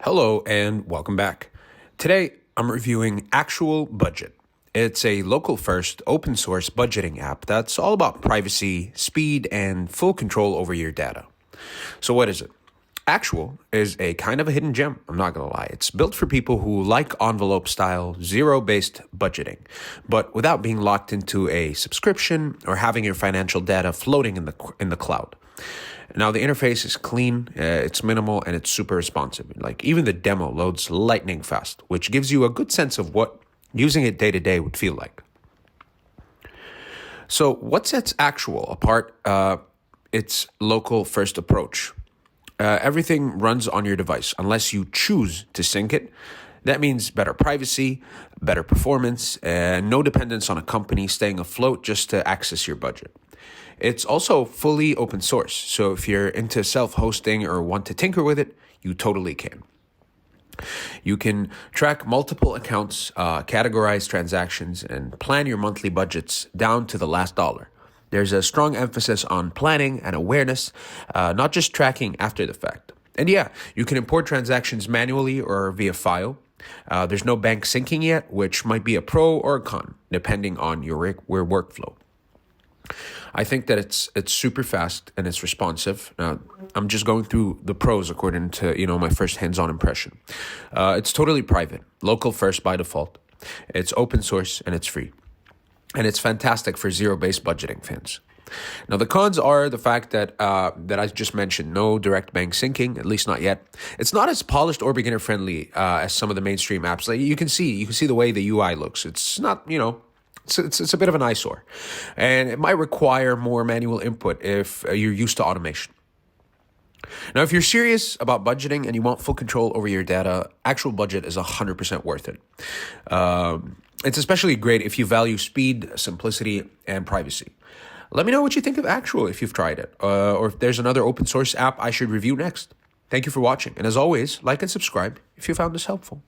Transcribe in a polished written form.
Hello and welcome back. Today I'm reviewing Actual Budget. It's a local first open source budgeting app that's all about privacy, speed, and full control over your data. So what is it? Actual is a kind of a hidden gem, I'm not going to lie. It's built for people who like envelope style, zero-based budgeting, but without being locked into a subscription or having your financial data floating in the cloud. Now, the interface is clean, it's minimal, and it's super responsive. Like, even the demo loads lightning fast, which gives you a good sense of what using it day to day would feel like. So what sets Actual apart? Its local first approach. Everything runs on your device unless you choose to sync it. That means better privacy, better performance, and no dependence on a company staying afloat just to access your budget. It's also fully open source, so if you're into self-hosting or want to tinker with it, you totally can. You can track multiple accounts, categorize transactions, and plan your monthly budgets down to the last dollar. There's a strong emphasis on planning and awareness, not just tracking after the fact. And yeah, you can import transactions manually or via file. There's no bank syncing yet, which might be a pro or a con, depending on your workflow. I think that it's super fast and it's responsive. I'm just going through the pros according to my first hands-on impression. It's totally private, local first by default. It's open source and it's free. And it's fantastic for zero-based budgeting fans. Now, the cons are the fact that I just mentioned, no direct bank syncing, at least not yet. It's not as polished or beginner-friendly as some of the mainstream apps. Like you can see the way the UI looks. It's not, it's a bit of an eyesore. And it might require more manual input if you're used to automation. Now, if you're serious about budgeting and you want full control over your data, Actual Budget is 100% worth it. It's especially great if you value speed, simplicity, and privacy. Let me know what you think of Actual if you've tried it, or if there's another open source app I should review next. Thank you for watching, and as always, like and subscribe if you found this helpful.